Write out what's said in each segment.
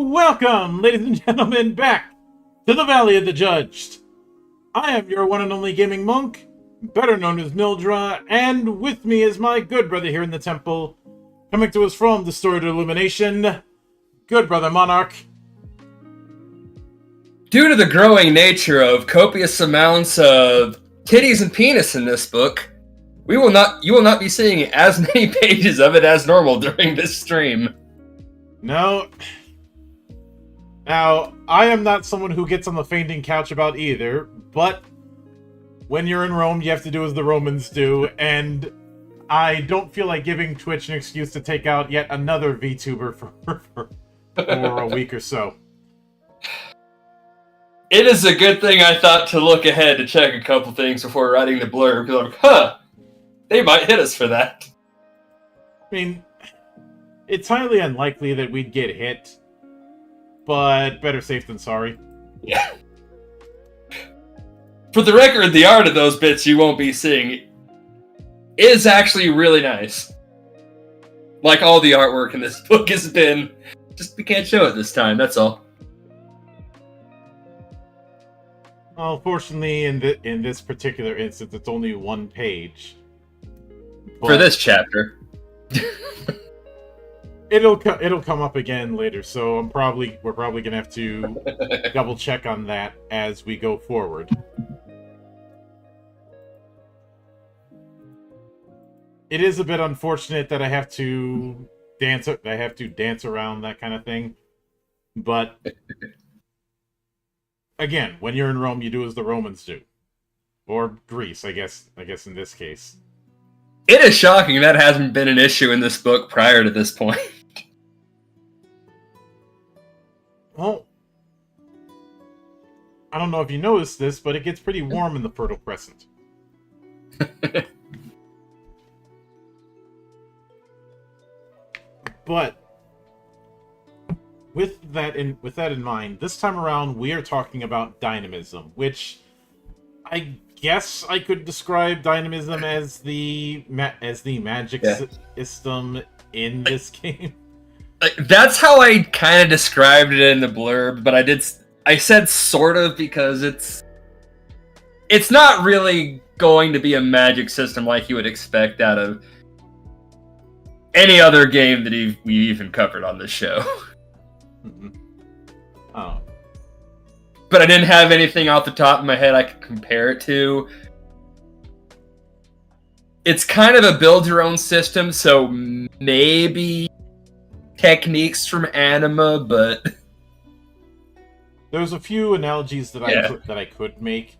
Welcome, ladies and gentlemen, back to the Valley of the Judged. I am your one and only gaming monk, better known as Mildra, and with me is my good brother here in the temple, coming to us from the Story to Illumination, good brother Monarch. Due to the growing nature of copious amounts of titties and penis in this book, you will not be seeing as many pages of it as normal during this stream. No. Now, I am not someone who gets on the fainting couch about either, but when you're in Rome, you have to do as the Romans do, and I don't feel like giving Twitch an excuse to take out yet another VTuber for a week or so. It is a good thing I thought to look ahead to check a couple things before writing the blurb, because I'm like, they might hit us for that. I mean, it's highly unlikely that we'd get hit, but better safe than sorry. Yeah. For the record, the art of those bits you won't be seeing is actually really nice. Like all the artwork in this book has been, just we can't show it this time, that's all. Well, fortunately, in this particular instance, it's only one page. For this chapter. It'll come up again later, so we're probably gonna have to double check on that as we go forward. It is a bit unfortunate that I have to dance around that kind of thing, but again, when you're in Rome, you do as the Romans do, or Greece, I guess in this case. It is shocking that hasn't been an issue in this book prior to this point. Well, I don't know if you noticed this, but it gets pretty warm in the Fertile Crescent. But with that in mind, this time around we are talking about dynamism, which I guess I could describe dynamism as the magic system in this game. That's how I kind of described it in the blurb, but I said sort of because it's not really going to be a magic system like you would expect out of any other game that we even covered on this show. Mm-hmm. Oh. But I didn't have anything off the top of my head I could compare it to. It's kind of a build your own system, so maybe techniques from Anima, but there's a few analogies that I could make,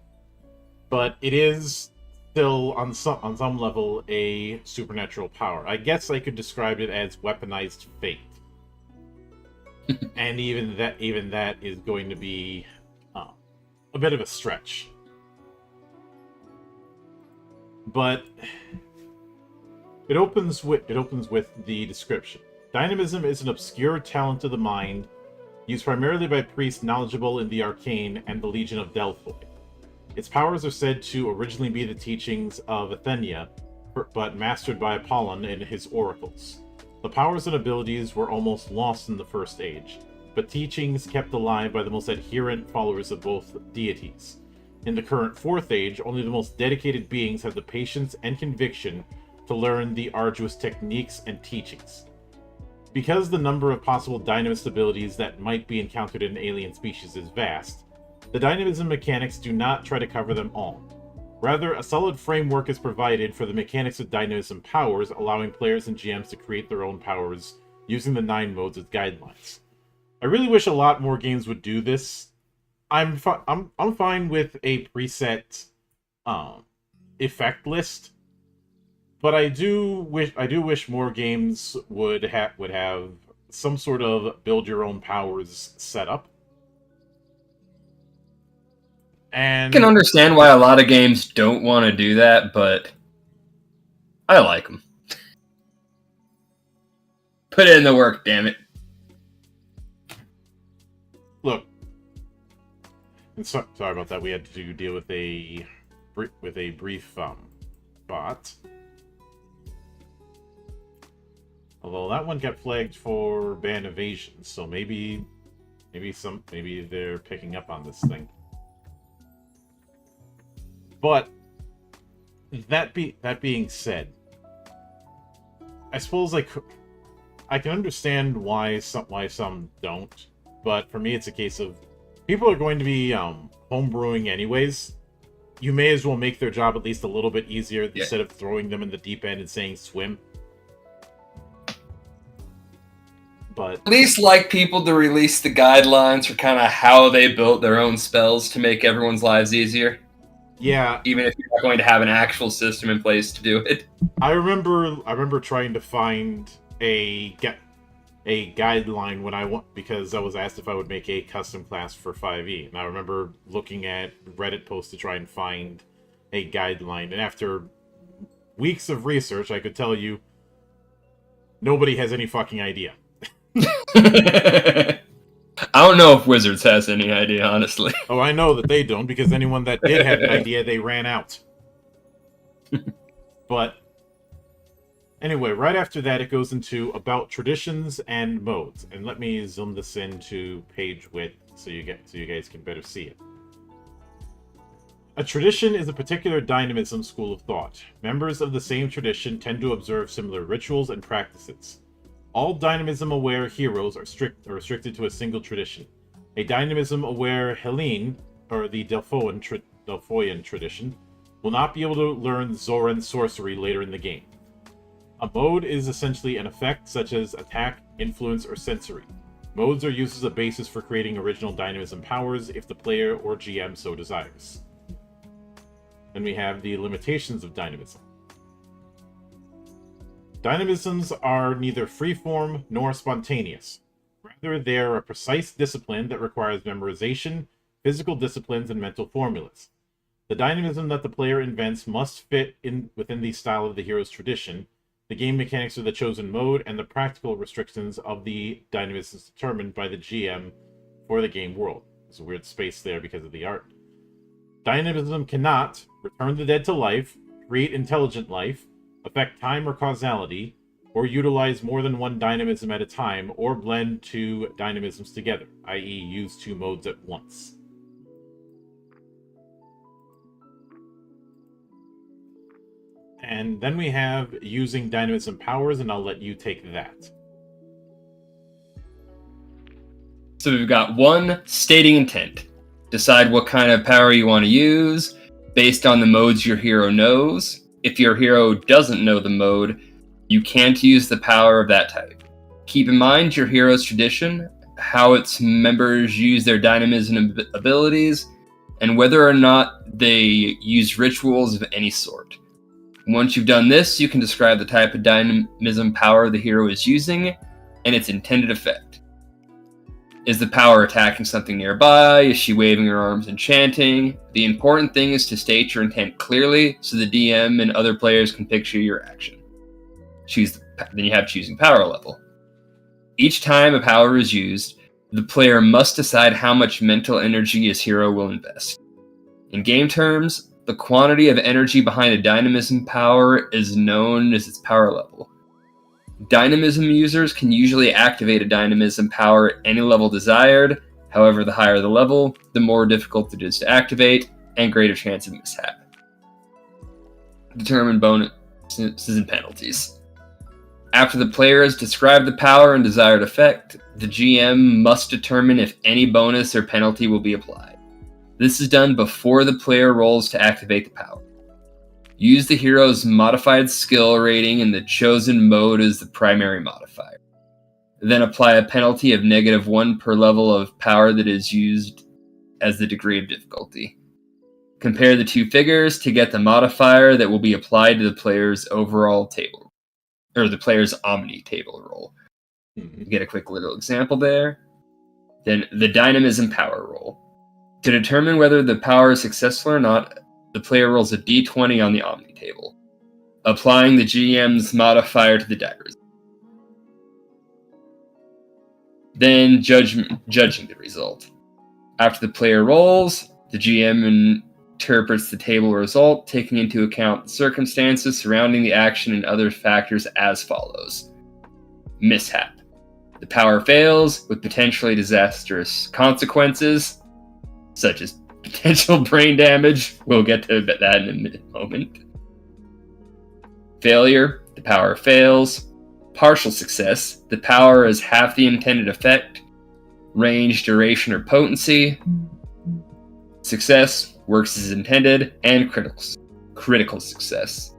but it is still on some level a supernatural power. I guess I could describe it as weaponized fate. And even that is going to be a bit of a stretch. But it opens with the description. Dynamism is an obscure talent of the mind, used primarily by priests knowledgeable in the arcane and the Legion of Delphi. Its powers are said to originally be the teachings of Athena, but mastered by Apollon in his oracles. The powers and abilities were almost lost in the First Age, but teachings kept alive by the most adherent followers of both deities. In the current Fourth Age, only the most dedicated beings have the patience and conviction to learn the arduous techniques and teachings. Because the number of possible dynamist abilities that might be encountered in an alien species is vast, the dynamism mechanics do not try to cover them all. Rather, a solid framework is provided for the mechanics of dynamism powers, allowing players and GMs to create their own powers using the 9 modes as guidelines. I really wish a lot more games would do this. I'm fine with a preset effect list, but I do wish more games would have some sort of build your own powers set up. And I can understand why a lot of games don't want to do that, but I like them. Put in the work, damn it. Look, and sorry about that. We had to deal with a brief bot. Although that one got flagged for ban evasion, so maybe Maybe they're picking up on this thing. But that being said, I suppose I can understand why some don't, but for me it's a case of people are going to be homebrewing anyways. You may as well make their job at least a little bit easier instead of throwing them in the deep end and saying swim. But at least like people to release the guidelines for kind of how they built their own spells to make everyone's lives easier. Yeah, even if you're not going to have an actual system in place to do it. I remember trying to find a guideline when because I was asked if I would make a custom class for 5e, and I remember looking at Reddit posts to try and find a guideline, and after weeks of research, I could tell you nobody has any fucking idea. I don't know if Wizards has any idea, honestly. Oh, I know that they don't, because anyone that did have an idea, they ran out. But anyway, right after that, it goes into about traditions and modes. And let me zoom this into page width so you guys can better see it. A tradition is a particular dynamism school of thought. Members of the same tradition tend to observe similar rituals and practices. All dynamism-aware heroes are restricted to a single tradition. A dynamism-aware Helene, or the Delphoian tradition, will not be able to learn Zoran sorcery later in the game. A mode is essentially an effect such as attack, influence, or sensory. Modes are used as a basis for creating original dynamism powers if the player or GM so desires. Then we have the limitations of dynamism. Dynamisms are neither freeform nor spontaneous. Rather, they are a precise discipline that requires memorization, physical disciplines, and mental formulas. The dynamism that the player invents must fit within the style of the hero's tradition. The game mechanics of the chosen mode and the practical restrictions of the dynamism is determined by the GM for the game world. There's a weird space there because of the art. Dynamism cannot return the dead to life, create intelligent life, affect time or causality, or utilize more than one dynamism at a time, or blend two dynamisms together, i.e. use two modes at once. And then we have using dynamism powers, and I'll let you take that. So we've got 1, stating intent. Decide what kind of power you want to use based on the modes your hero knows. If your hero doesn't know the mode, you can't use the power of that type. Keep in mind your hero's tradition, how its members use their dynamism abilities, and whether or not they use rituals of any sort. Once you've done this, you can describe the type of dynamism power the hero is using and its intended effect. Is the power attacking something nearby? Is she waving her arms and chanting? The important thing is to state your intent clearly so the DM and other players can picture your action. Then you have choosing power level. Each time a power is used, the player must decide how much mental energy his hero will invest. In game terms, the quantity of energy behind a dynamism power is known as its power level. Dynamism users can usually activate a dynamism power at any level desired. However, the higher the level, the more difficult it is to activate, and greater chance of mishap. Determine bonuses and penalties. After the player has described the power and desired effect, the GM must determine if any bonus or penalty will be applied. This is done before the player rolls to activate the power. Use the hero's modified skill rating in the chosen mode as the primary modifier. Then apply a penalty of -1 per level of power that is used as the degree of difficulty. Compare the two figures to get the modifier that will be applied to the player's overall table, or the player's Omni table roll. You get a quick little example there. Then the dynamism power roll. To determine whether the power is successful or not, the player rolls a d20 on the Omni table, applying the GM's modifier to the die. Then judging the result. After the player rolls, the GM interprets the table result, taking into account the circumstances surrounding the action and other factors as follows. Mishap. The power fails with potentially disastrous consequences, such as potential brain damage. We'll get to that in a moment. Failure, the power fails. Partial success, the power is half the intended effect, range, duration, or potency. Success, works as intended, and critical success.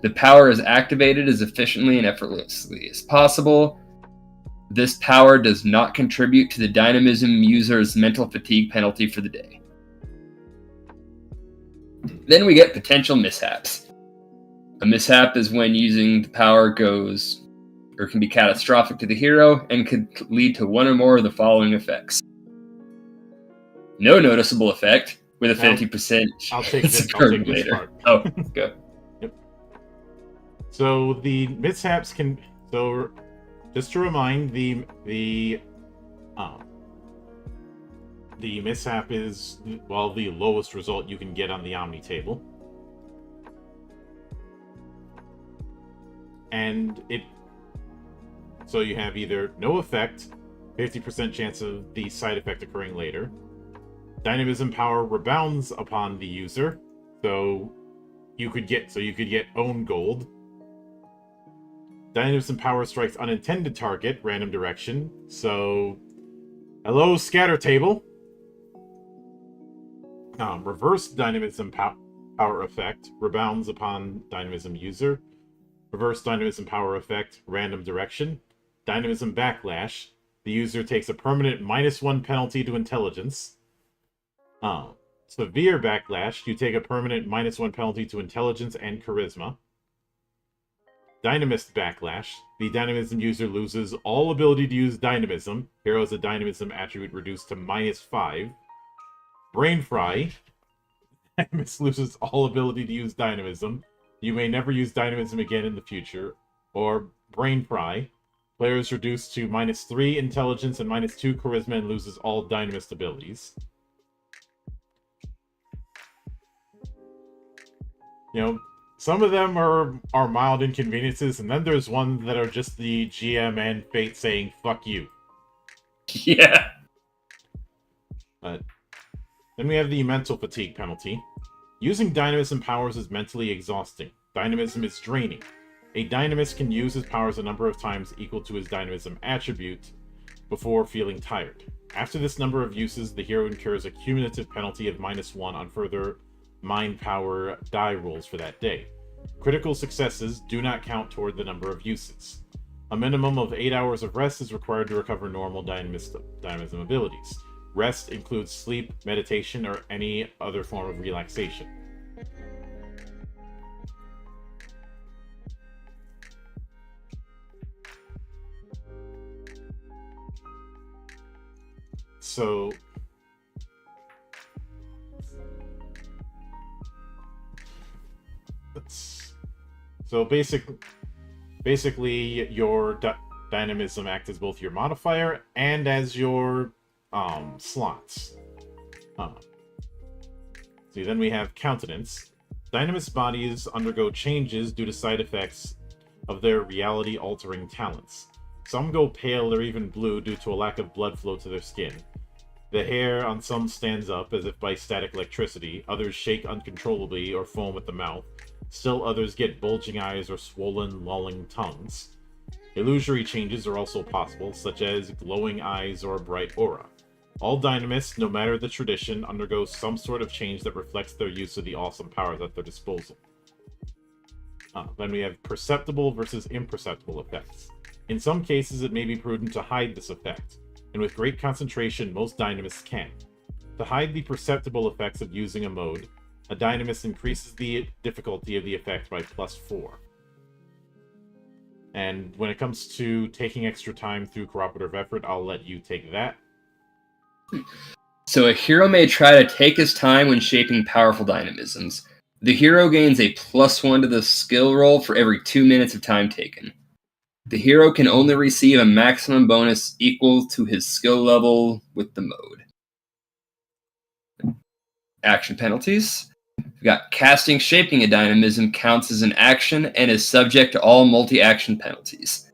The power is activated as efficiently and effortlessly as possible. This power does not contribute to the Dynamism user's mental fatigue penalty for the day. Then we get potential mishaps. A mishap is when using the power goes or can be catastrophic to the hero and could lead to one or more of the following effects. No noticeable effect with a 50% I'll take chance this, of I'll occurring take this later. part. Oh, go. Yep. So the mishaps can. So just to remind, the mishap is, well, the lowest result you can get on the Omni table. And so you have either no effect, 50% chance of the side effect occurring later. Dynamism power rebounds upon the user, so you could get own gold. Dynamism power strikes unintended target, random direction. So, hello, scatter table. Reverse dynamism power effect rebounds upon dynamism user. Reverse dynamism power effect, random direction. Dynamism backlash. The user takes a permanent -1 penalty to intelligence. Severe backlash. You take a permanent -1 penalty to intelligence and charisma. Dynamist backlash. The dynamism user loses all ability to use dynamism. Hero has a dynamism attribute reduced to -5. Brain fry. Dynamist loses all ability to use dynamism. You may never use dynamism again in the future. Or brain fry. Player is reduced to -3 intelligence and -2 charisma and loses all dynamist abilities. You know, some of them are mild inconveniences, and then there's one that are just the GM and Fate saying, fuck you. Yeah. But then we have the mental fatigue penalty. Using dynamism powers is mentally exhausting. Dynamism is draining. A dynamist can use his powers a number of times equal to his dynamism attribute before feeling tired. After this number of uses, the hero incurs a cumulative penalty of -1 on further mind power die rolls for that day. Critical successes do not count toward the number of uses. A minimum of 8 hours of rest is required to recover normal dynamism abilities. Rest includes sleep, meditation, or any other form of relaxation. So basically your dynamism acts as both your modifier and as your slots. So then we have countenance. Dynamist bodies undergo changes due to side effects of their reality-altering talents. Some go pale or even blue due to a lack of blood flow to their skin. The hair on some stands up as if by static electricity, others shake uncontrollably or foam at the mouth, still others get bulging eyes or swollen, lolling tongues. Illusory changes are also possible, such as glowing eyes or a bright aura. All dynamists, no matter the tradition, undergo some sort of change that reflects their use of the awesome powers at their disposal. Then we have perceptible versus imperceptible effects. In some cases, it may be prudent to hide this effect, and with great concentration, most dynamists can. To hide the perceptible effects of using a mode, a dynamist increases the difficulty of the effect by +4. And when it comes to taking extra time through cooperative effort, I'll let you take that. So a hero may try to take his time when shaping powerful dynamisms. The hero gains a +1 to the skill roll for every 2 minutes of time taken. The hero can only receive a maximum bonus equal to his skill level with the mode. Action penalties. We've got casting shaping a dynamism counts as an action and is subject to all multi-action penalties.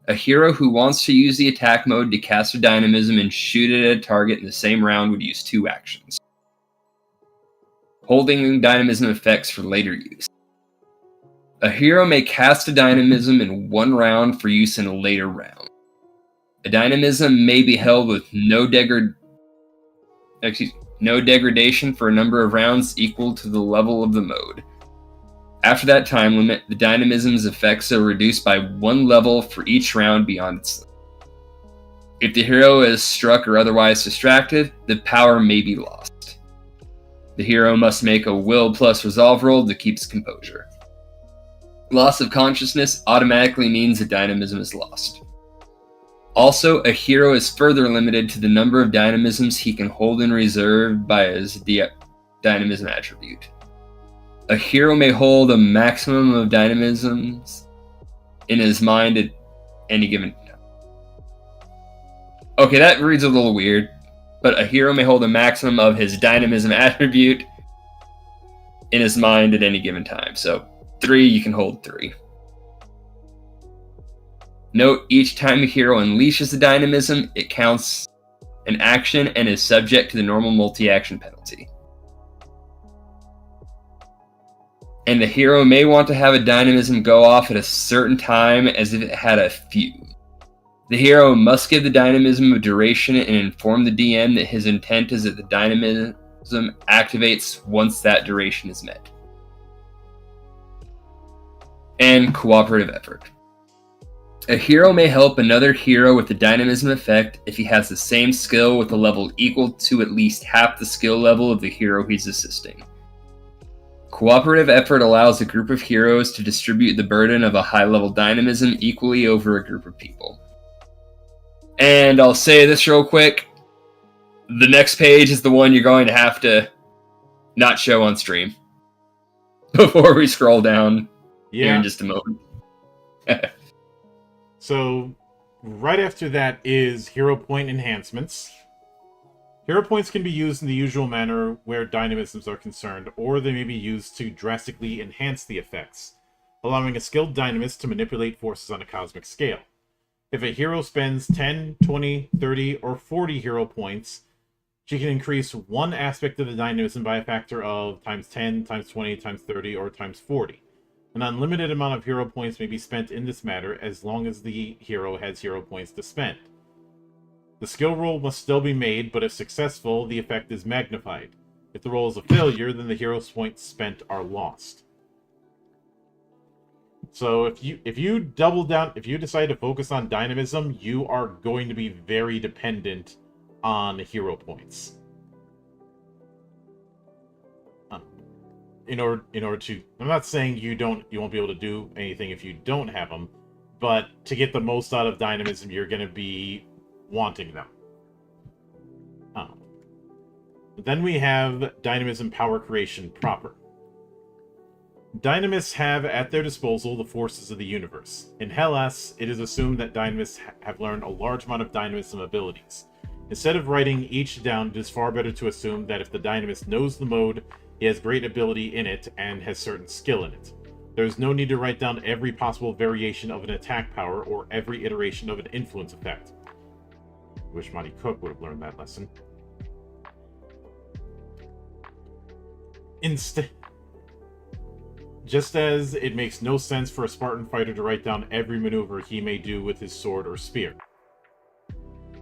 A hero who wants to use the attack mode to cast a Dynamism and shoot it at a target in the same round would use 2 actions, holding Dynamism effects for later use. A hero may cast a Dynamism in 1 round for use in a later round. A Dynamism may be held with no degradation for a number of rounds equal to the level of the mode. After that time limit, the Dynamism's effects are reduced by 1 level for each round beyond its limit. If the hero is struck or otherwise distracted, the power may be lost. The hero must make a Will plus Resolve roll to keep his composure. Loss of consciousness automatically means the Dynamism is lost. Also, a hero is further limited to the number of Dynamisms he can hold in reserve by his Dynamism attribute. A hero may hold a maximum of Dynamisms in his mind at any given time. Okay, that reads a little weird, but a hero may hold a maximum of his Dynamism attribute in his mind at any given time. So 3, you can hold 3. Note, each time a hero unleashes the Dynamism, it counts an action and is subject to the normal multi-action penalty. And the hero may want to have a Dynamism go off at a certain time as if it had a fuse. The hero must give the Dynamism a duration and inform the DM that his intent is that the Dynamism activates once that duration is met. And cooperative effort. A hero may help another hero with the Dynamism effect if he has the same skill with a level equal to at least half the skill level of the hero he's assisting. Cooperative effort allows a group of heroes to distribute the burden of a high-level Dynamism equally over a group of people. And I'll say this real quick. The next page is the one you're going to have to not show on stream before we scroll down here in just a moment. So, right after that is hero point enhancements. Hero points can be used in the usual manner where Dynamisms are concerned, or they may be used to drastically enhance the effects, allowing a skilled Dynamist to manipulate forces on a cosmic scale. If a hero spends 10, 20, 30, or 40 hero points, she can increase one aspect of the Dynamism by a factor of times 10, times 20, times 30, or times 40. An unlimited amount of hero points may be spent in this matter as long as the hero has hero points to spend. The skill roll must still be made, but if successful, the effect is magnified. If the roll is a failure, then the hero's points spent are lost. So if you double down, if you decide to focus on Dynamism, you are going to be very dependent on hero points. In order to, I'm not saying you won't be able to do anything if you don't have them, but to get the most out of Dynamism, you're going to be wanting them. Then we have Dynamism power creation proper. Dynamists have at their disposal the forces of the universe. In Hellas, it is assumed that Dynamists have learned a large amount of Dynamism abilities. Instead of writing each down, it is far better to assume that if the Dynamist knows the mode, he has great ability in it and has certain skill in it. There is no need to write down every possible variation of an attack power or every iteration of an influence effect. I wish Monty Cook would have learned that lesson. Instead, just as it makes no sense for a Spartan fighter to write down every maneuver he may do with his sword or spear.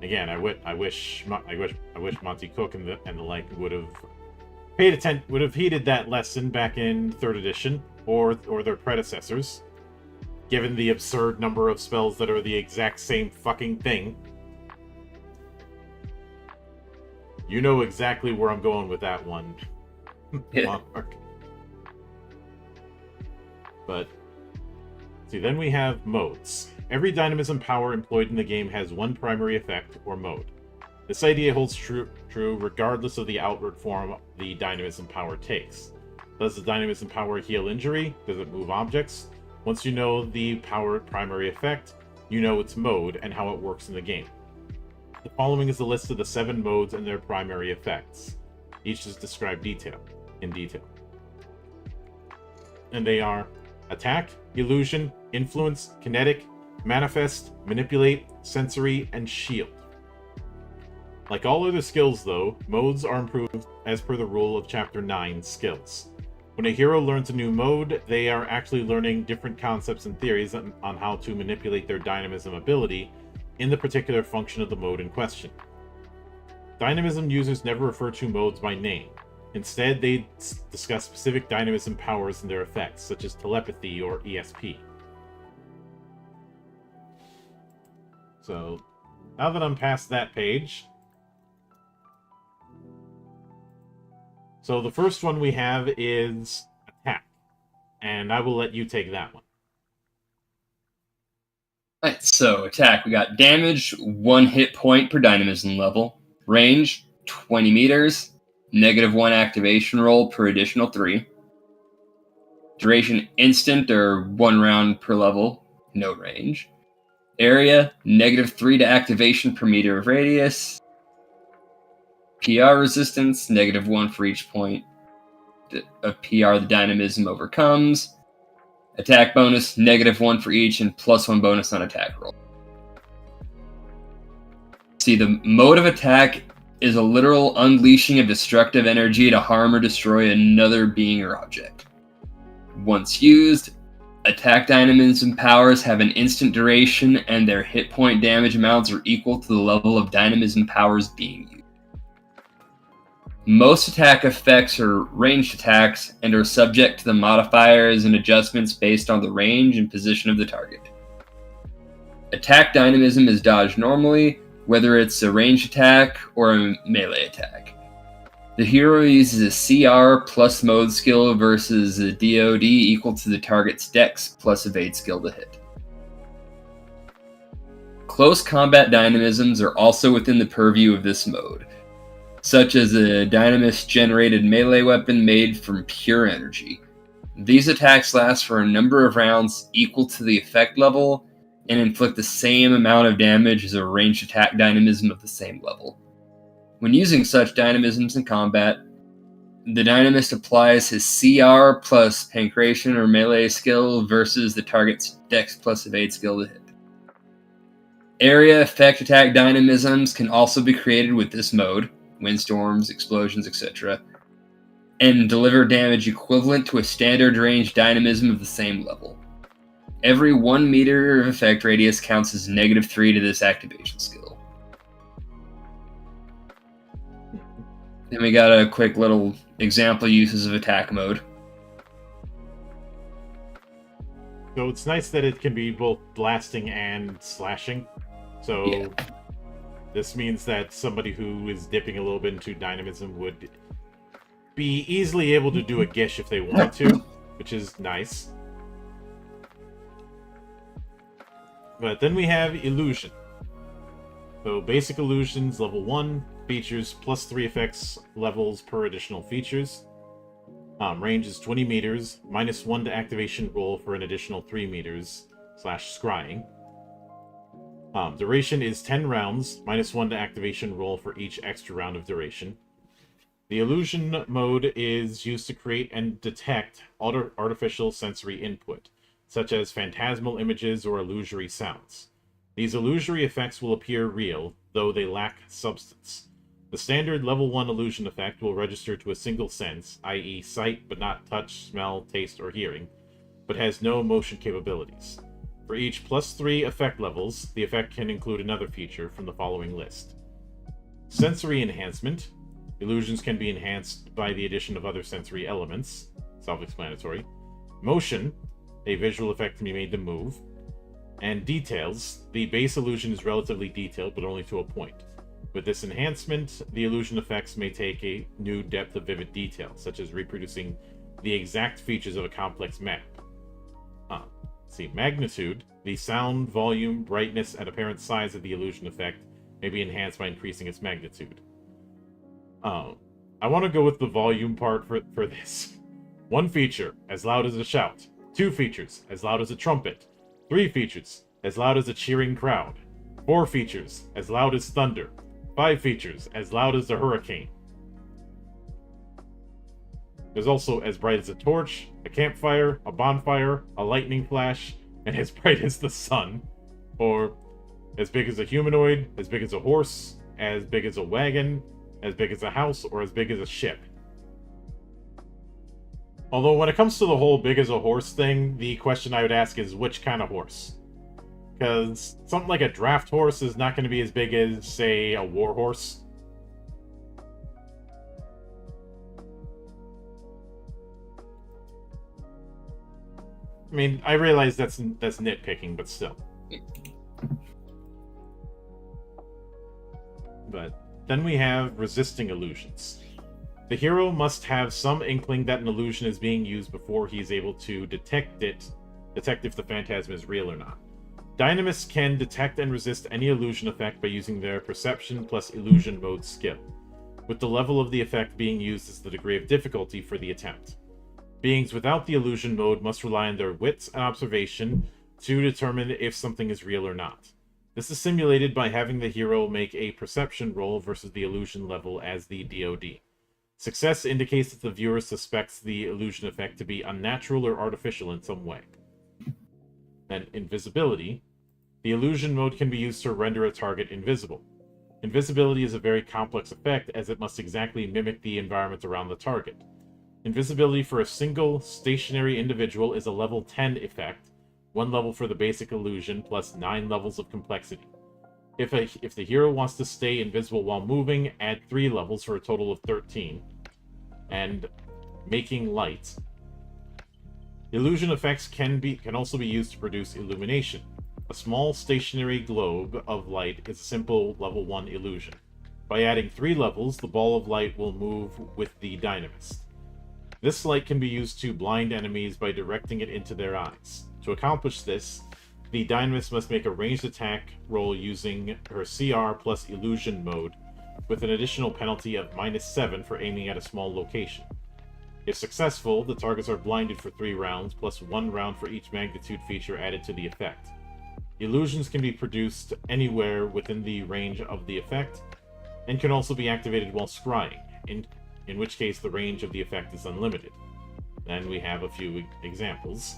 Again, I wish Monty Cook and the like would have paid attention, would have heeded that lesson back in 3rd edition or their predecessors, given the absurd number of spells that are the exact same fucking thing. You know exactly where I'm going with that one. Yeah. But see, then we have modes. Every Dynamism power employed in the game has one primary effect or mode. This idea holds true regardless of the outward form the Dynamism power takes. Does the Dynamism power heal injury? Does it move objects? Once you know the power primary effect, you know its mode and how it works in the game. The following is a list of the 7 modes and their primary effects. Each is described in detail. And they are Attack, Illusion, Influence, Kinetic, Manifest, Manipulate, Sensory, and Shield. Like all other skills though, modes are improved as per the rule of Chapter 9, Skills. When a hero learns a new mode, they are actually learning different concepts and theories on how to manipulate their dynamism ability in the particular function of the mode in question. Dynamism users never refer to modes by name. Instead, they discuss specific dynamism powers and their effects, such as telepathy or ESP. So, now that I'm past that page... So the first one we have is Attack, and I will let you take that one. Alright, so attack. We got damage, 1 hit point per dynamism level. Range, 20 meters. -1 activation roll per additional 3. Duration instant or 1 round per level. No range. Area, -3 to activation per meter of radius. PR resistance, -1 for each point of PR the dynamism overcomes. Attack bonus, -1 for each, and +1 bonus on attack roll. See, the mode of attack is a literal unleashing of destructive energy to harm or destroy another being or object. Once used, attack dynamism powers have an instant duration, and their hit point damage amounts are equal to the level of dynamism powers being used. Most attack effects are ranged attacks and are subject to the modifiers and adjustments based on the range and position of the target. Attack dynamism is dodged normally, whether it's a ranged attack or a melee attack. The hero uses a CR plus mode skill versus a DOD equal to the target's dex plus evade skill to hit. Close combat dynamisms are also within the purview of this mode, such as a Dynamis-generated melee weapon made from pure energy. These attacks last for a number of rounds equal to the effect level and inflict the same amount of damage as a ranged attack dynamism of the same level. When using such dynamisms in combat, the Dynamist applies his CR plus Pancration or melee skill versus the target's dex plus evade skill to hit. Area effect attack dynamisms can also be created with this mode, windstorms, explosions, etc., and deliver damage equivalent to a standard range dynamism of the same level. Every 1 meter of effect radius counts as -3 to this activation skill. Then we got a quick little example uses of attack mode. So it's nice that it can be both blasting and slashing. So Yeah. this means that somebody who is dipping a little bit into dynamism would be easily able to do a gish if they wanted to, which is nice. But then we have illusion. So basic illusions, level 1, features +3 effects levels per additional features. Range is 20 meters, -1 to activation roll for an additional 3 meters / scrying. Duration is 10 rounds, -1 to activation roll for each extra round of duration. The illusion mode is used to create and detect artificial sensory input, such as phantasmal images or illusory sounds. These illusory effects will appear real, though they lack substance. The standard level 1 illusion effect will register to a single sense, i.e. sight but not touch, smell, taste, or hearing, but has no motion capabilities. For each +3 effect levels, the effect can include another feature from the following list. Sensory enhancement. Illusions can be enhanced by the addition of other sensory elements. Self-explanatory. Motion. A visual effect can be made to move. And details. The base illusion is relatively detailed, but only to a point. With this enhancement, the illusion effects may take a new depth of vivid detail, such as reproducing the exact features of a complex map. See, magnitude. The sound, volume, brightness, and apparent size of the illusion effect may be enhanced by increasing its magnitude. I want to go with the volume part for this. 1 feature, as loud as a shout. 2 features, as loud as a trumpet. 3 features, as loud as a cheering crowd. 4 features, as loud as thunder. 5 features, as loud as a hurricane. There's also as bright as a torch, a campfire, a bonfire, a lightning flash, and as bright as the sun. Or as big as a humanoid, as big as a horse, as big as a wagon, as big as a house, or as big as a ship. Although when it comes to the whole big as a horse thing, the question I would ask is which kind of horse? Because something like a draft horse is not going to be as big as, say, a war horse. I mean, I realize that's nitpicking, but still. But then we have resisting illusions. The hero must have some inkling that an illusion is being used before he is able to detect if the phantasm is real or not. Dynamists can detect and resist any illusion effect by using their perception plus illusion mode skill, with the level of the effect being used as the degree of difficulty for the attempt. Beings without the illusion mode must rely on their wits and observation to determine if something is real or not. This is simulated by having the hero make a perception roll versus the illusion level as the DoD. Success indicates that the viewer suspects the illusion effect to be unnatural or artificial in some way. And invisibility. The illusion mode can be used to render a target invisible. Invisibility is a very complex effect as it must exactly mimic the environment around the target. Invisibility for a single stationary individual is a level 10 effect, 1 level for the basic illusion plus 9 levels of complexity. If the hero wants to stay invisible while moving, add 3 levels for a total of 13. And making light. Illusion effects can also be used to produce illumination. A small stationary globe of light is a simple level 1 illusion. By adding 3 levels, the ball of light will move with the dynamist. This light can be used to blind enemies by directing it into their eyes. To accomplish this, the dynamist must make a ranged attack roll using her CR plus illusion mode, with an additional penalty of -7 for aiming at a small location. If successful, the targets are blinded for 3 rounds, plus 1 round for each magnitude feature added to the effect. Illusions can be produced anywhere within the range of the effect, and can also be activated while scrying, in which case the range of the effect is unlimited. Then we have a few examples.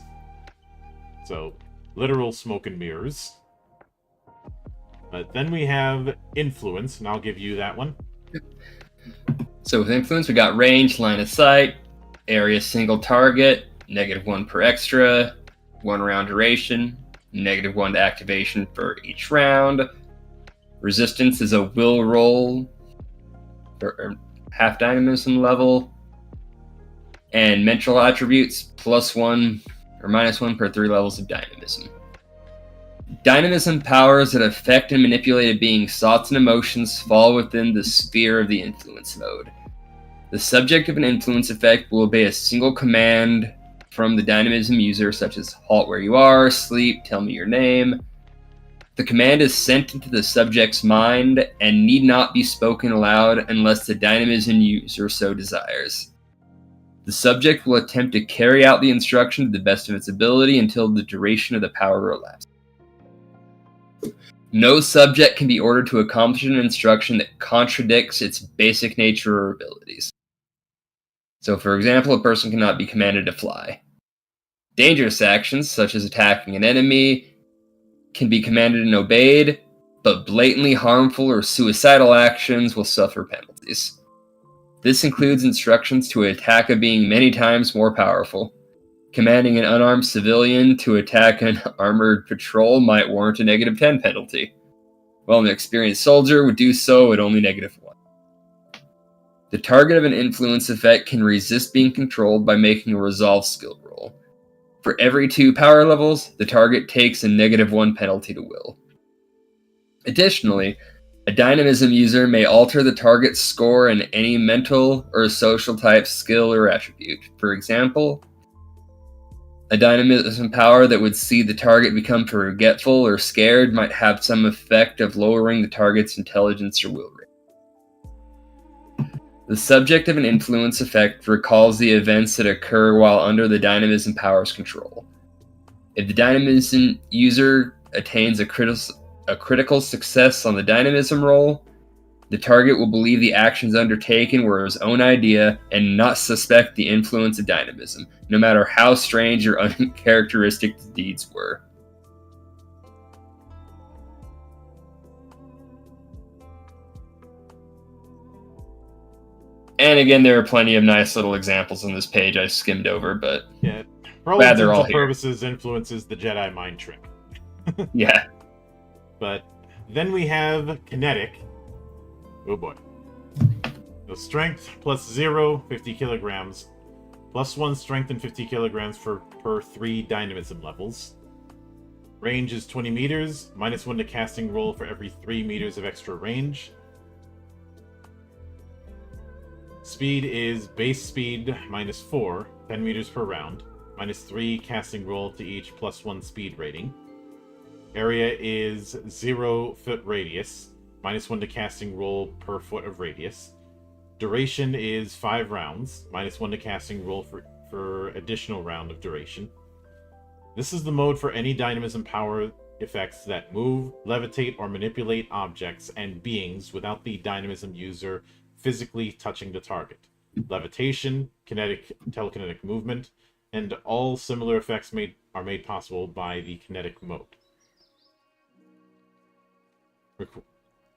So, literal smoke and mirrors. Then we have influence, and I'll give you that one. So with influence, we got range, line of sight, area single target, -1 per extra, 1 round duration, -1 to activation for each round. Resistance is a will roll for half dynamism level. And mental attributes, +1 or -1 per 3 levels of dynamism. Dynamism powers that affect and manipulate a being's thoughts and emotions fall within the sphere of the influence mode. The subject of an influence effect will obey a single command from the dynamism user, such as halt where you are, sleep, tell me your name. The command is sent into the subject's mind and need not be spoken aloud unless the dynamism user so desires. The subject will attempt to carry out the instruction to the best of its ability until the duration of the power elapses. No subject can be ordered to accomplish an instruction that contradicts its basic nature or abilities. So, for example, a person cannot be commanded to fly. Dangerous actions, such as attacking an enemy, can be commanded and obeyed, but blatantly harmful or suicidal actions will suffer penalties. This includes instructions to attack a being many times more powerful. Commanding an unarmed civilian to attack an armored patrol might warrant a -10 penalty, while an experienced soldier would do so at only -1. The target of an influence effect can resist being controlled by making a resolve skill roll. For every 2 power levels, the target takes a -1 penalty to will. Additionally, a dynamism user may alter the target's score in any mental or social type skill or attribute. For example, a dynamism power that would see the target become forgetful or scared might have some effect of lowering the target's intelligence or will rate. The subject of an influence effect recalls the events that occur while under the dynamism power's control. If the dynamism user attains a critical success on the dynamism roll, the target will believe the actions undertaken were his own idea and not suspect the influence of dynamism, no matter how strange or uncharacteristic the deeds were. And again, there are plenty of nice little examples on this page I skimmed over, but Yeah, for all glad intents they're all and here. purposes, influences the Jedi mind trick. Yeah. But then we have kinetic. Oh boy. So strength plus 0, 50 kilograms. Plus 1 strength and 50 kilograms per 3 dynamism levels. Range is 20 meters. Minus 1 to casting roll for every 3 meters of extra range. Speed is base speed minus 4, 10 meters per round. Minus 3 casting roll to each plus 1 speed rating. Area is 0 foot radius. Minus 1 to casting roll per foot of radius. Duration is 5 rounds. Minus 1 to casting roll for additional round of duration. This is the mode for any dynamism power effects that move, levitate, or manipulate objects and beings without the dynamism user physically touching the target. Levitation, telekinetic movement, and all similar effects are made possible by the kinetic mode.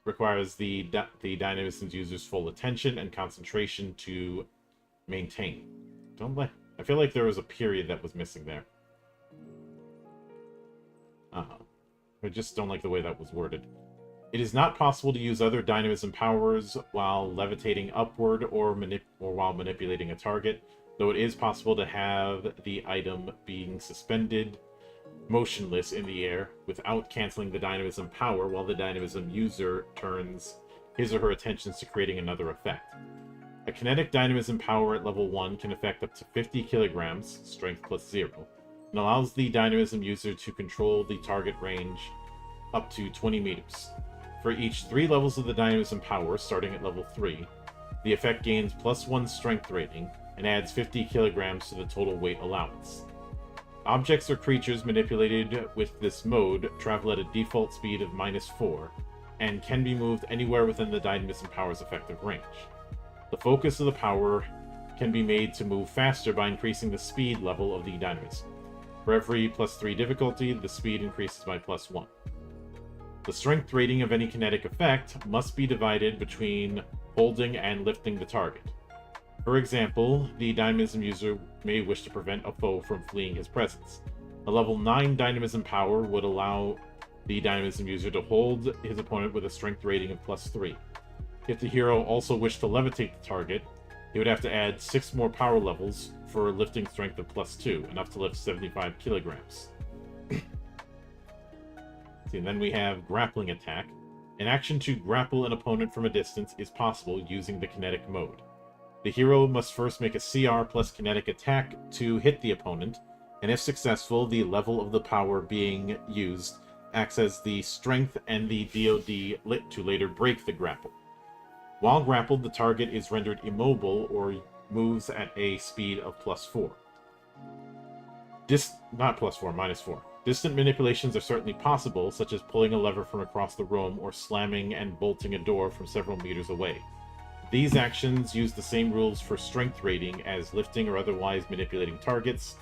Requires the dynamism user's full attention and concentration to maintain. I feel like there was a period that was missing there. I just don't like the way that was worded. It is not possible to use other dynamism powers while levitating upward or while manipulating a target, though it is possible to have the item being suspended motionless in the air without canceling the dynamism power while the dynamism user turns his or her attentions to creating another effect. A kinetic dynamism power at level 1 can affect up to 50 kilograms, strength plus 0, and allows the dynamism user to control the target range up to 20 meters. For each 3 levels of the dynamism power, starting at level 3, the effect gains plus 1 strength rating and adds 50 kilograms to the total weight allowance. Objects or creatures manipulated with this mode travel at a default speed of minus 4 and can be moved anywhere within the dynamism power's effective range. The focus of the power can be made to move faster by increasing the speed level of the dynamism. For every plus 3 difficulty, the speed increases by plus 1. The strength rating of any kinetic effect must be divided between holding and lifting the target. For example, the dynamism user may wish to prevent a foe from fleeing his presence. A level 9 dynamism power would allow the dynamism user to hold his opponent with a strength rating of plus 3. If the hero also wished to levitate the target, he would have to add 6 more power levels for a lifting strength of plus 2, enough to lift 75 kilograms. And then we have grappling attack. An action to grapple an opponent from a distance is possible using the kinetic mode. The hero must first make a CR plus kinetic attack to hit the opponent, and if successful, the level of the power being used acts as the strength and the DoD lit to later break the grapple. While grappled, the target is rendered immobile or moves at a speed of plus 4. Not plus 4, minus 4. Distant manipulations are certainly possible, such as pulling a lever from across the room or slamming and bolting a door from several meters away. These actions use the same rules for strength rating as lifting or otherwise manipulating targets,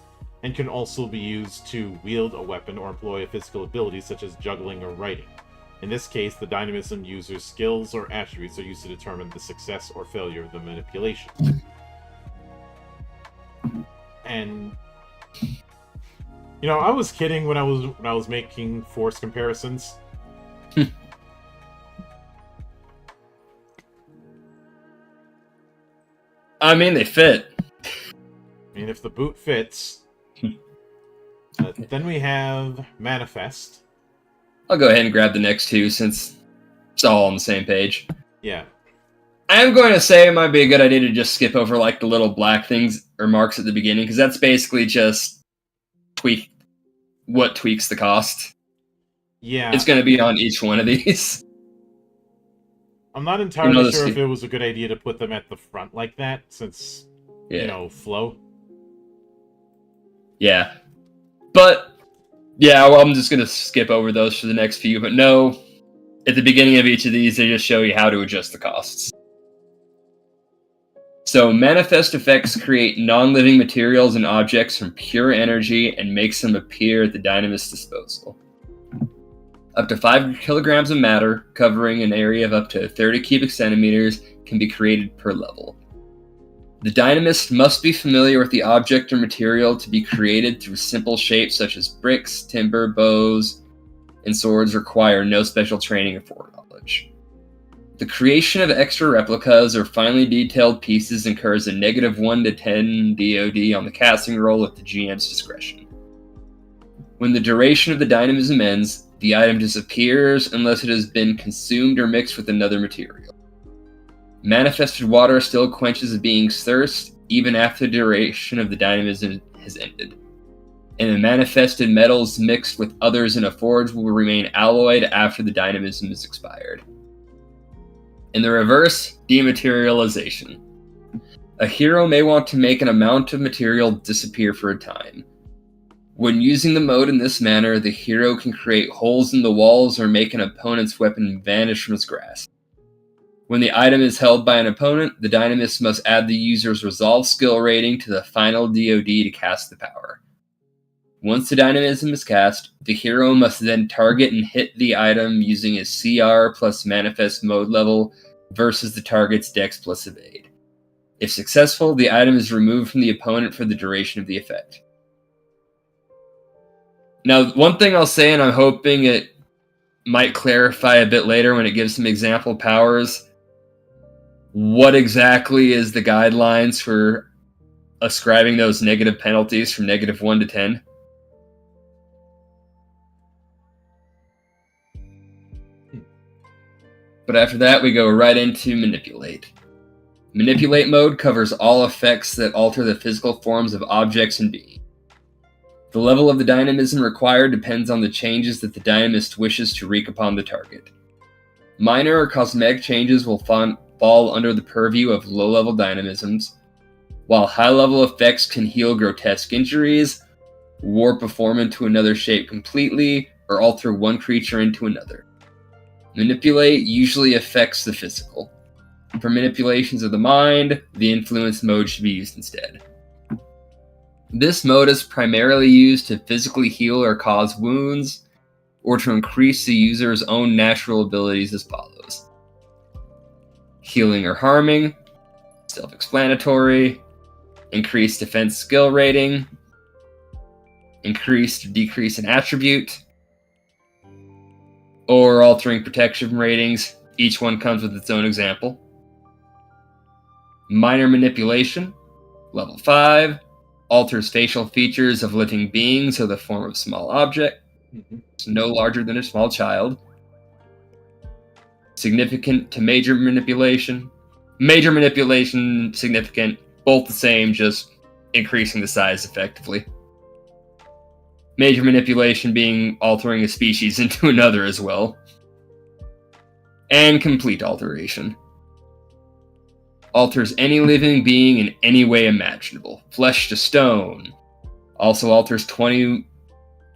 and can also be used to wield a weapon or employ a physical ability such as juggling or writing. In this case, the dynamism user's skills or attributes are used to determine the success or failure of the manipulation. And I was kidding when I was making force comparisons. I mean, they fit. I mean, if the boot fits. Then we have Manifest. I'll go ahead and grab the next two since it's all on the same page. Yeah. I'm going to say it might be a good idea to just skip over the little black things or marks at the beginning, because that's basically just what tweaks the cost. Yeah. It's going to be on each one of these. I'm not entirely sure if it was a good idea to put them at the front like that, since, flow. Yeah. But, I'm just going to skip over those for the next few. But no, at the beginning of each of these, they just show you how to adjust the costs. So, manifest effects create non-living materials and objects from pure energy and makes them appear at the dynamist's disposal. Up to 5 kilograms of matter, covering an area of up to 30 cubic centimeters, can be created per level. The dynamist must be familiar with the object or material to be created through simple shapes such as bricks, timber, bows, and swords require no special training or foreknowledge. The creation of extra replicas or finely detailed pieces incurs a -1 to 10 DoD on the casting roll at the GM's discretion. When the duration of the dynamism ends, the item disappears unless it has been consumed or mixed with another material. Manifested water still quenches a being's thirst even after the duration of the dynamism has ended. And the manifested metals mixed with others in a forge will remain alloyed after the dynamism is expired. In the reverse, dematerialization. A hero may want to make an amount of material disappear for a time. When using the mode in this manner, the hero can create holes in the walls or make an opponent's weapon vanish from his grasp. When the item is held by an opponent, the dynamist must add the user's resolve skill rating to the final DoD to cast the power. Once the dynamism is cast, the hero must then target and hit the item using his CR plus manifest mode level versus the target's dex plus evade. If successful, the item is removed from the opponent for the duration of the effect. Now, one thing I'll say, and I'm hoping it might clarify a bit later when it gives some example powers, what exactly is the guidelines for ascribing those negative penalties from -1 to 10? But after that, we go right into Manipulate. Manipulate mode covers all effects that alter the physical forms of objects and beings. The level of the dynamism required depends on the changes that the dynamist wishes to wreak upon the target. Minor or cosmetic changes will fall under the purview of low-level dynamisms, while high-level effects can heal grotesque injuries, warp a form into another shape completely, or alter one creature into another. Manipulate usually affects the physical. For manipulations of the mind, the influence mode should be used instead. This mode is primarily used to physically heal or cause wounds, or to increase the user's own natural abilities as follows. Healing or harming, self-explanatory, increased defense skill rating, increased or decrease in attribute, or altering protection ratings. Each one comes with its own example. Minor manipulation, level 5, alters facial features of living beings or the form of small object, no larger than a small child. Significant to major manipulation. Major manipulation, significant, both the same, just increasing the size effectively. Major manipulation being altering a species into another as well. And complete alteration. Alters any living being in any way imaginable. Flesh to stone. Also alters 20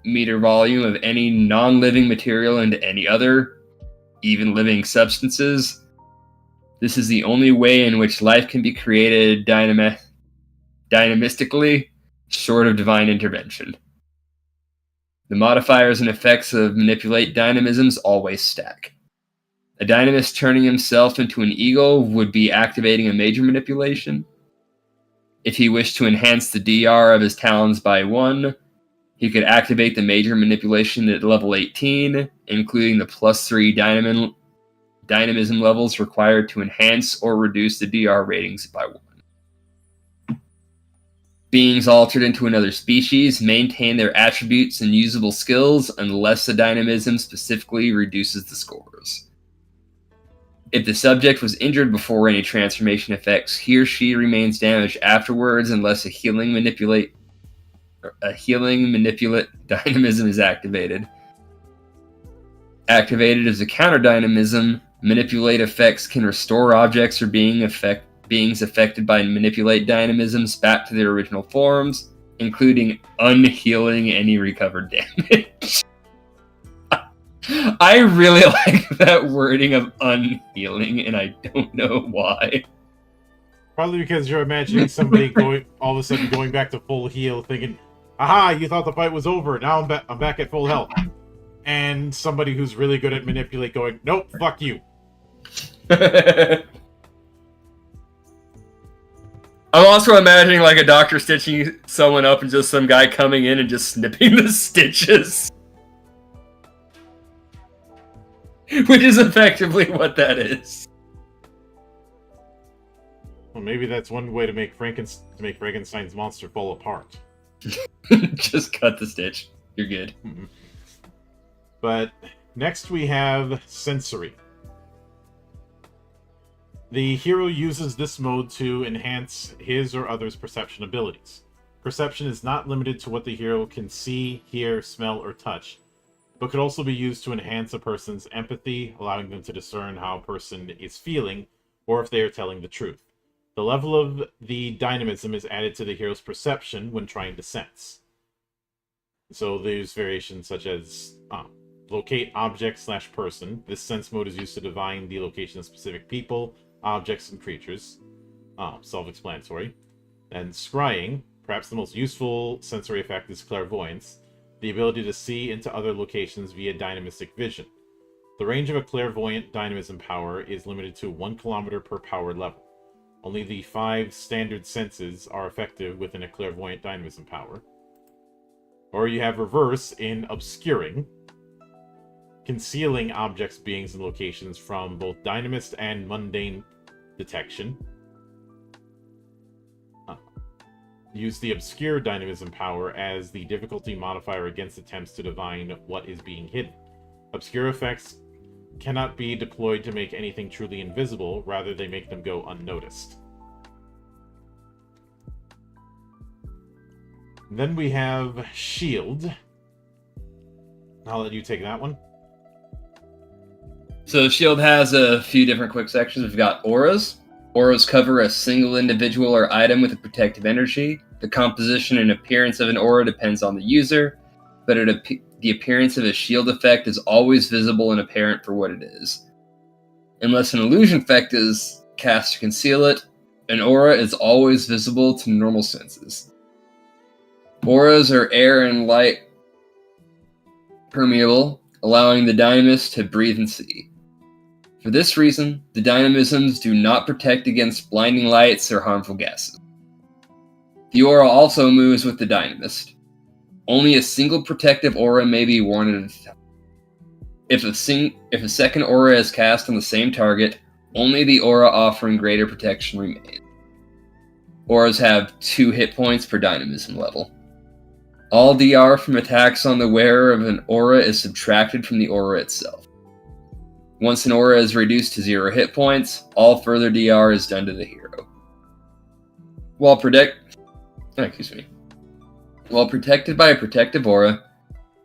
meter volume of any non-living material into any other, even living substances. This is the only way in which life can be created dynamistically, short of divine intervention. The modifiers and effects of manipulate dynamisms always stack. A dynamist turning himself into an eagle would be activating a major manipulation. If he wished to enhance the DR of his talons by 1, he could activate the major manipulation at level 18, including the +3 dynamism levels required to enhance or reduce the DR ratings by 1. Beings altered into another species maintain their attributes and usable skills unless the dynamism specifically reduces the scores. If the subject was injured before any transformation effects, he or she remains damaged afterwards unless a healing manipulate dynamism is activated. Activated as a counter dynamism, manipulate effects can restore objects or beings affected by manipulate dynamisms back to their original forms, including unhealing any recovered damage. I really like that wording of unhealing, and I don't know why. Probably because you're imagining somebody all of a sudden going back to full heal, thinking, "Aha! You thought the fight was over. Now I'm back at full health." And somebody who's really good at manipulate going, "Nope, fuck you." I'm also imagining like a doctor stitching someone up and just some guy coming in and just snipping the stitches. Which is effectively what that is. Well, maybe that's one way to make Frankenstein's monster fall apart. Just cut the stitch. You're good. Mm-hmm. But next we have sensory. The hero uses this mode to enhance his or others' perception abilities. Perception is not limited to what the hero can see, hear, smell, or touch, but could also be used to enhance a person's empathy, allowing them to discern how a person is feeling, or if they are telling the truth. The level of the dynamism is added to the hero's perception when trying to sense. So there's variations such as locate object/person. This sense mode is used to divine the location of specific people, objects, and creatures. Self-explanatory. And scrying, perhaps the most useful sensory effect, is clairvoyance, the ability to see into other locations via dynamistic vision. The range of a clairvoyant dynamism power is limited to 1 kilometer per power level. Only the 5 standard senses are effective within a clairvoyant dynamism power. Or you have reverse in obscuring, concealing objects, beings, and locations from both dynamist and mundane detection. Use the obscure dynamism power as the difficulty modifier against attempts to divine what is being hidden. Obscure effects cannot be deployed to make anything truly invisible, rather they make them go unnoticed. Then we have shield. I'll let you take that one. So shield has a few different quick sections. We've got auras. Auras cover a single individual or item with a protective energy. The composition and appearance of an aura depends on the user, but the appearance of a shield effect is always visible and apparent for what it is. Unless an illusion effect is cast to conceal it, an aura is always visible to normal senses. Auras are air and light permeable, allowing the dynamist to breathe and see. For this reason, the dynamisms do not protect against blinding lights or harmful gases. The aura also moves with the dynamist. Only a single protective aura may be worn at a time. If a second aura is cast on the same target, only the aura offering greater protection remains. Auras have 2 hit points per dynamism level. All DR from attacks on the wearer of an aura is subtracted from the aura itself. Once an aura is reduced to 0 hit points, all further DR is done to the hero. While protected by a protective aura,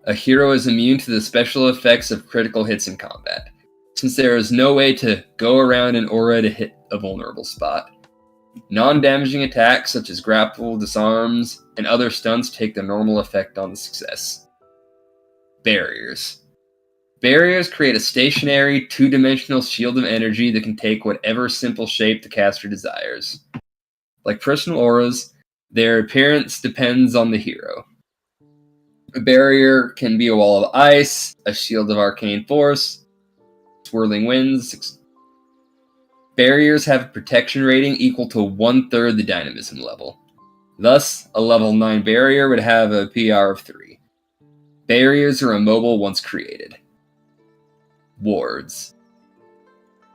a hero is immune to the special effects of critical hits in combat, since there is no way to go around an aura to hit a vulnerable spot. Non-damaging attacks such as grapple, disarms, and other stunts take the normal effect on the success. Barriers. Barriers create a stationary, 2-dimensional shield of energy that can take whatever simple shape the caster desires. Like personal auras, their appearance depends on the hero. A barrier can be a wall of ice, a shield of arcane force, swirling winds. Barriers have a protection rating equal to 1/3 the dynamism level. Thus, a level 9 barrier would have a PR of 3. Barriers are immobile once created. Wards.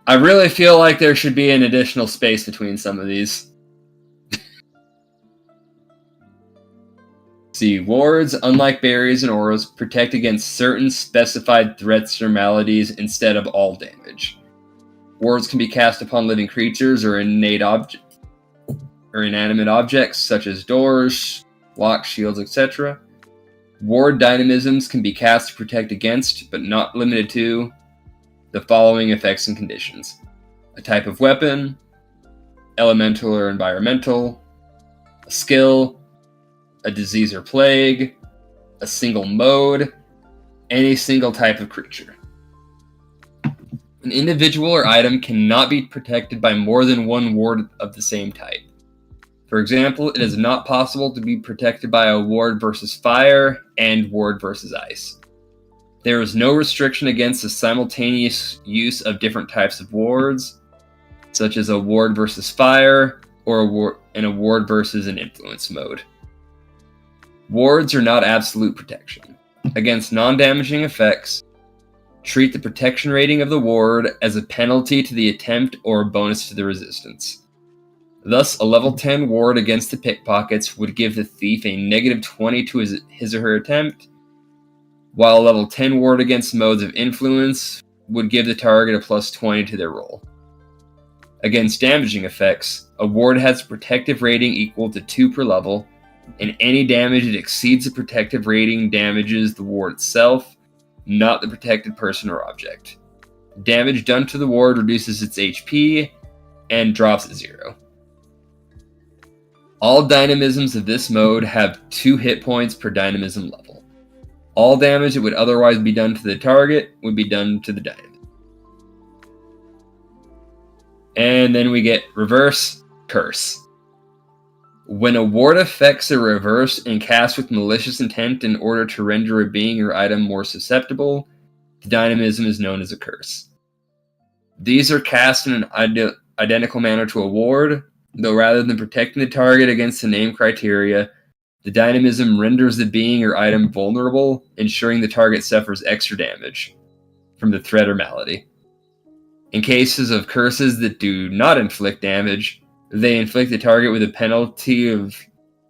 I really feel like there should be an additional space between some of these. See, wards, unlike barriers and auras, protect against certain specified threats or maladies instead of all damage. Wards can be cast upon living creatures or inanimate objects such as doors, locks, shields, etc. Ward dynamisms can be cast to protect against, but not limited to, the following effects and conditions: a type of weapon, elemental or environmental, a skill, a disease or plague, a single mode, any single type of creature. An individual or item cannot be protected by more than one ward of the same type. For example, it is not possible to be protected by a ward versus fire and ward versus ice. There is no restriction against the simultaneous use of different types of wards, such as a ward versus fire or in a ward versus an influence mode. Wards are not absolute protection. Against non-damaging effects, treat the protection rating of the ward as a penalty to the attempt or a bonus to the resistance. Thus, a level 10 ward against the pickpockets would give the thief a negative 20 to his or her attempt, while a level 10 ward against modes of influence would give the target a plus 20 to their roll. Against damaging effects, a ward has a protective rating equal to 2 per level, and any damage that exceeds the protective rating damages the ward itself, not the protected person or object. Damage done to the ward reduces its HP and drops at 0. All dynamisms of this mode have 2 hit points per dynamism level. All damage that would otherwise be done to the target would be done to the dynamism. And then we get Reverse Curse. When a ward effects are reversed and cast with malicious intent in order to render a being or item more susceptible, the dynamism is known as a curse. These are cast in an identical manner to a ward, though rather than protecting the target against the named criteria, the dynamism renders the being or item vulnerable, ensuring the target suffers extra damage from the threat or malady. In cases of curses that do not inflict damage, they inflict the target with a penalty of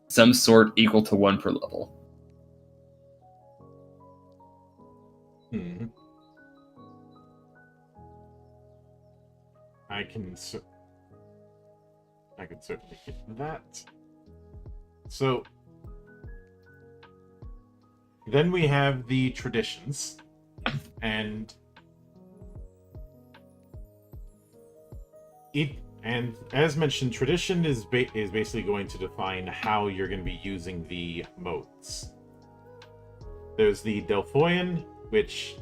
some sort equal to 1 per level. I can certainly get that. So then we have the traditions, and as mentioned, tradition is basically going to define how you're going to be using the modes. There's the Delphoian, which,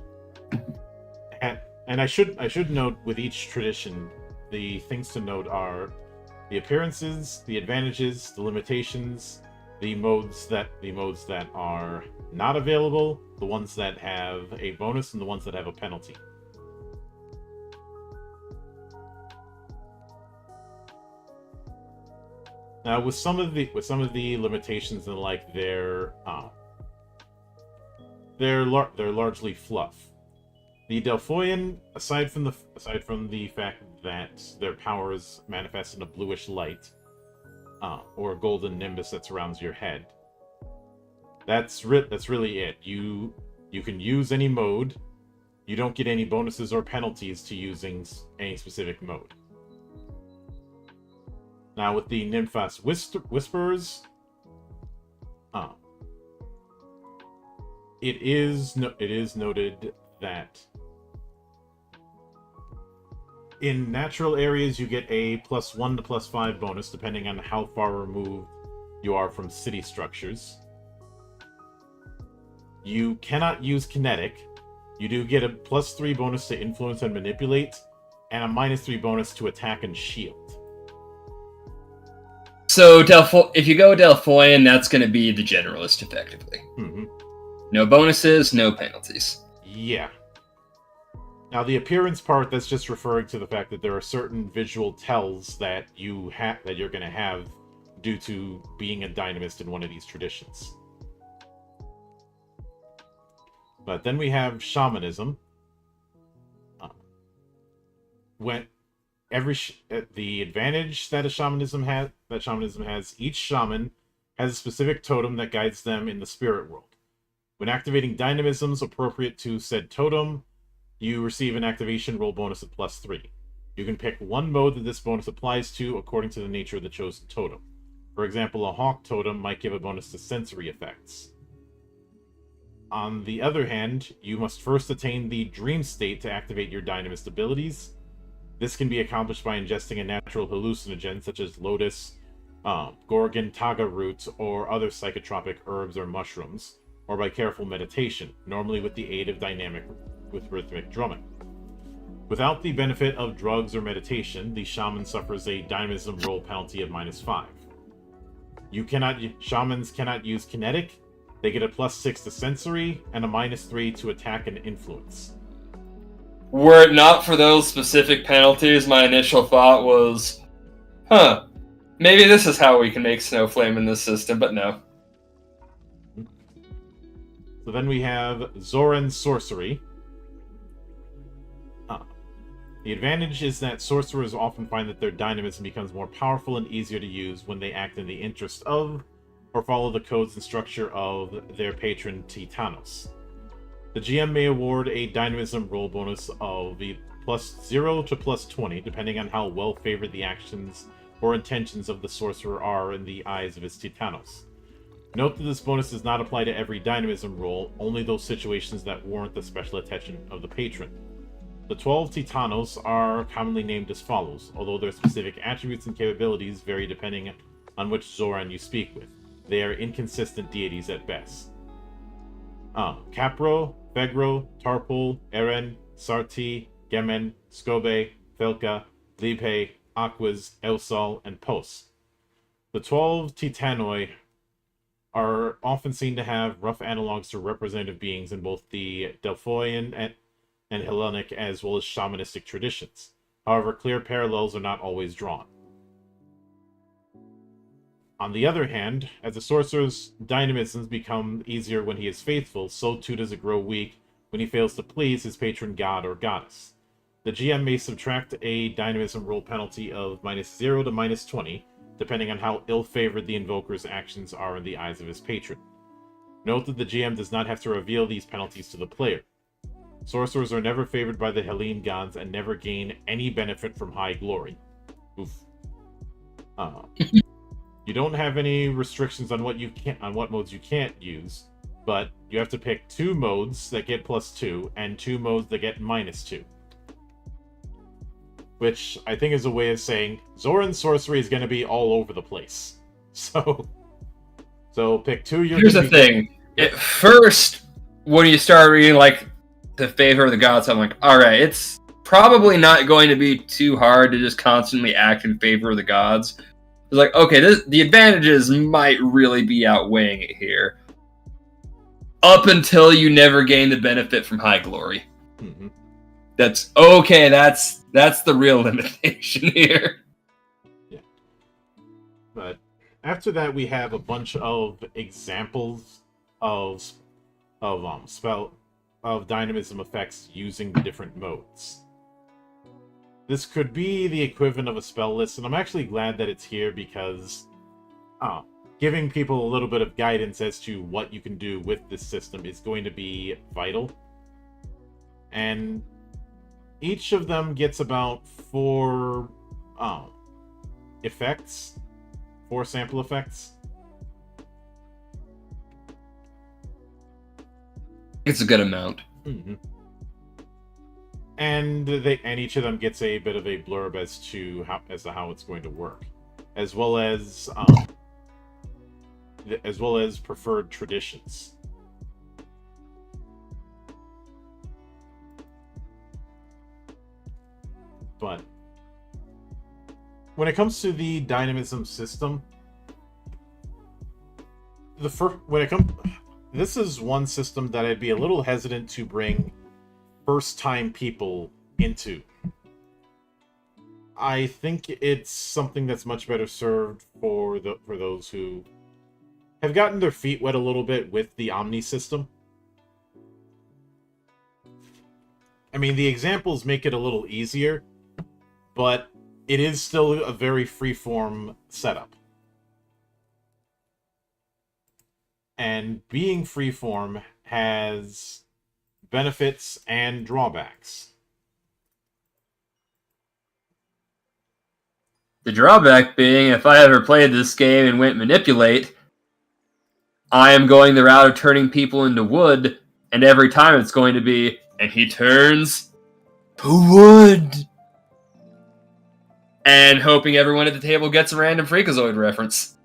and I should note with each tradition, the things to note are the appearances, the advantages, the limitations, the modes that are not available, the ones that have a bonus, and the ones that have a penalty. Now, with some of the limitations and like, they're largely fluff. The Delphoian, aside from the fact that their powers manifest in a bluish light, or a golden nimbus that surrounds your head, that's really it. You can use any mode. You don't get any bonuses or penalties to using any specific mode. Now, with the Nymphos Whisperers, it is noted that in natural areas you get a +1 to +5 bonus depending on how far removed you are from city structures. You cannot use kinetic. You do get a +3 bonus to influence and manipulate, and a -3 bonus to attack and shield. So if you go Delphoian, that's going to be the generalist, effectively. Mm-hmm. No bonuses, no penalties. Yeah. Now, the appearance part, that's just referring to the fact that there are certain visual tells that you're going to have due to being a dynamist in one of these traditions. But then we have shamanism. The advantage that shamanism has, each shaman has a specific totem that guides them in the spirit world. When activating dynamisms appropriate to said totem, you receive an activation roll bonus of +3. You can pick one mode that this bonus applies to according to the nature of the chosen totem. For example, a hawk totem might give a bonus to sensory effects. On the other hand, you must first attain the dream state to activate your dynamist abilities. This can be accomplished by ingesting a natural hallucinogen such as lotus, gorgon, taga root, or other psychotropic herbs or mushrooms, or by careful meditation, normally with the aid of rhythmic drumming. Without the benefit of drugs or meditation, the shaman suffers a dynamism roll penalty of -5. Shamans cannot use kinetic. They get a +6 to sensory and a -3 to attack and influence. Were it not for those specific penalties, my initial thought was, Maybe this is how we can make Snowflame in this system, but no. So then we have Zoran's Sorcery. The advantage is that sorcerers often find that their dynamism becomes more powerful and easier to use when they act in the interest of, or follow the codes and structure of, their patron Titanos. The GM may award a dynamism roll bonus of +0 to +20, depending on how well favored the actions or intentions of the sorcerer are in the eyes of his Titanos. Note that this bonus does not apply to every dynamism roll, only those situations that warrant the special attention of the patron. The 12 Titanos are commonly named as follows, although their specific attributes and capabilities vary depending on which Zoran you speak with. They are inconsistent deities at best. Capro, Fegro, Tarpol, Eren, Sarti, Gemen, Skobe, Felka, Lipe, Aquas, Elsal, and Pos. The 12 Titanoi are often seen to have rough analogs to representative beings in both the Delphoian and Hellenic as well as shamanistic traditions. However, clear parallels are not always drawn. On the other hand, as a sorcerer's dynamisms become easier when he is faithful, so too does it grow weak when he fails to please his patron god or goddess. The GM may subtract a dynamism roll penalty of -0 to -20, depending on how ill-favored the invoker's actions are in the eyes of his patron. Note that the GM does not have to reveal these penalties to the player. Sorcerers are never favored by the Helene gods and never gain any benefit from high glory. Oof. You don't have any restrictions on what modes you can't use, but you have to pick 2 modes that get +2 and 2 modes that get -2. Which I think is a way of saying Zoran's sorcery is going to be all over the place. So pick 2. Here's the thing. At first, when you start reading like the favor of the gods, I'm like, all right, it's probably not going to be too hard to just constantly act in favor of the gods. It's like, okay, the advantages might really be outweighing it here. Up until you never gain the benefit from high glory. Mm-hmm. That's okay. That's the real limitation here. Yeah. But after that, we have a bunch of examples of dynamism effects using the different modes. This could be the equivalent of a spell list, and I'm actually glad that it's here because giving people a little bit of guidance as to what you can do with this system is going to be vital. And each of them gets about 4 effects, 4 sample effects. It's a good amount. Mm-hmm. And each of them gets a bit of a blurb as to how it's going to work, as well as preferred traditions. But when it comes to the dynamism system, this is one system that I'd be a little hesitant to bring first-time people into. I think it's something that's much better served for those who have gotten their feet wet a little bit with the Omni system. I mean, the examples make it a little easier, but it is still a very freeform setup. And being freeform has benefits and drawbacks. The drawback being, if I ever played this game and went manipulate, I am going the route of turning people into wood, and every time it's going to be, and he turns to wood. And hoping everyone at the table gets a random Freakazoid reference.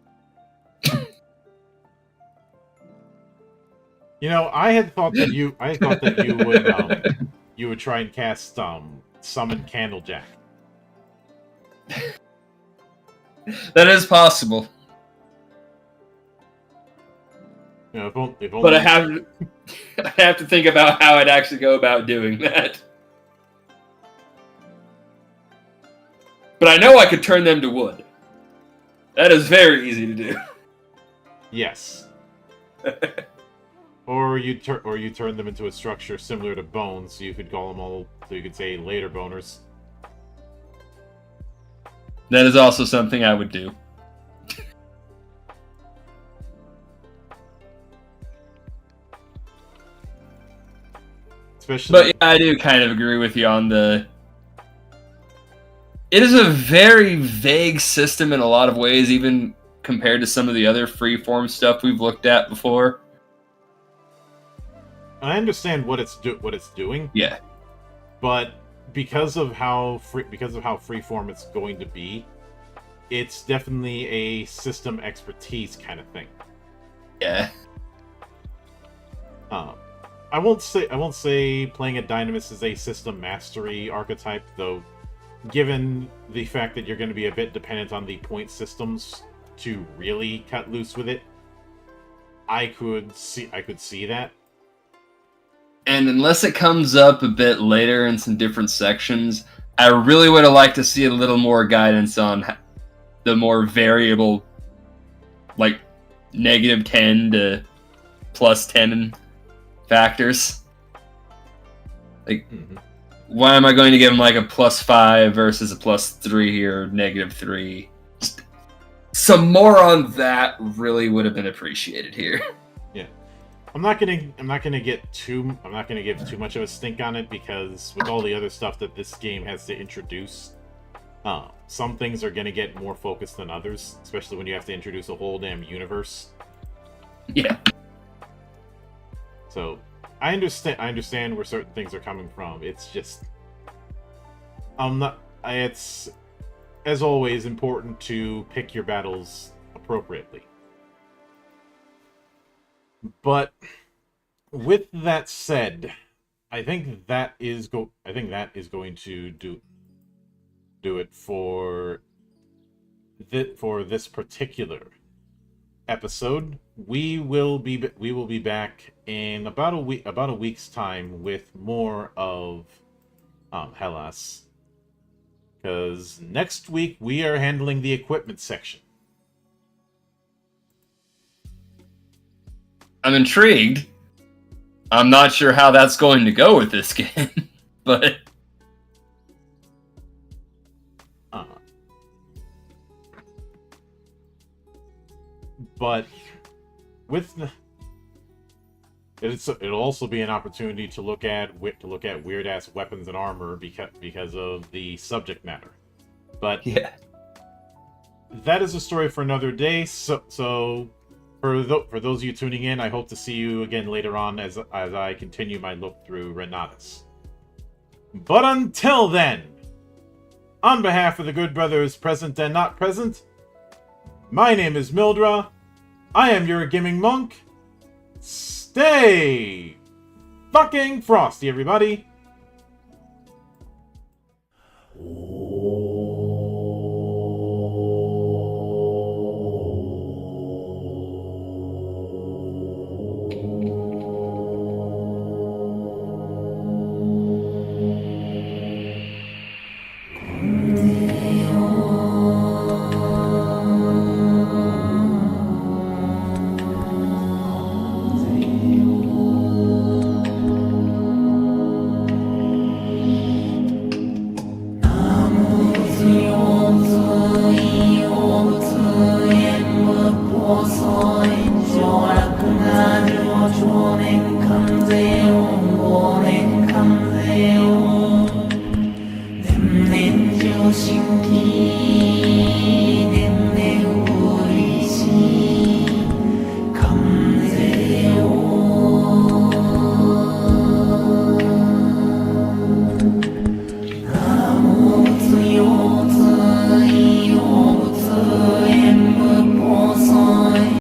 You know, I thought that you would try and cast summon Candlejack. That is possible. You know, if only... But I have to think about how I'd actually go about doing that. But I know I could turn them to wood. That is very easy to do. Yes. Or you turn them into a structure similar to bones, so you could call them all. So you could say later boners. That is also something I would do. Especially, But yeah, I do kind of agree with you on the. It is a very vague system in a lot of ways, even compared to some of the other freeform stuff we've looked at before. I understand what it's doing. Yeah. But because of how freeform it's going to be, it's definitely a system expertise kind of thing. Yeah. I won't say playing a Dynamis is a system mastery archetype, though. Given the fact that you're going to be a bit dependent on the point systems to really cut loose with it, I could see that. And unless it comes up a bit later in some different sections, I really would have liked to see a little more guidance on the more variable, like -10 to +10 factors. Like, why am I going to give him like a +5 versus a +3 or -3? Just some more on that really would have been appreciated here. Yeah. I'm not gonna give too much of a stink on it, because with all the other stuff that this game has to introduce, some things are gonna get more focused than others, especially when you have to introduce a whole damn universe. Yeah. So I understand where certain things are coming from. It's just it's, as always, important to pick your battles appropriately. But with that said, I think that is going to do it for this particular episode. We will be back in about a week's time with more of Hellas, because next week we are handling the equipment section. I'm intrigued. I'm not sure how that's going to go with this game, but it'll also be an opportunity to look at weird ass weapons and armor because of the subject matter. But yeah, that is a story for another day. So for those of you tuning in, I hope to see you again later on as I continue my look through Renatus. But until then, on behalf of the good brothers present and not present, my name is Mildra. I am your gaming monk. Stay fucking frosty, everybody.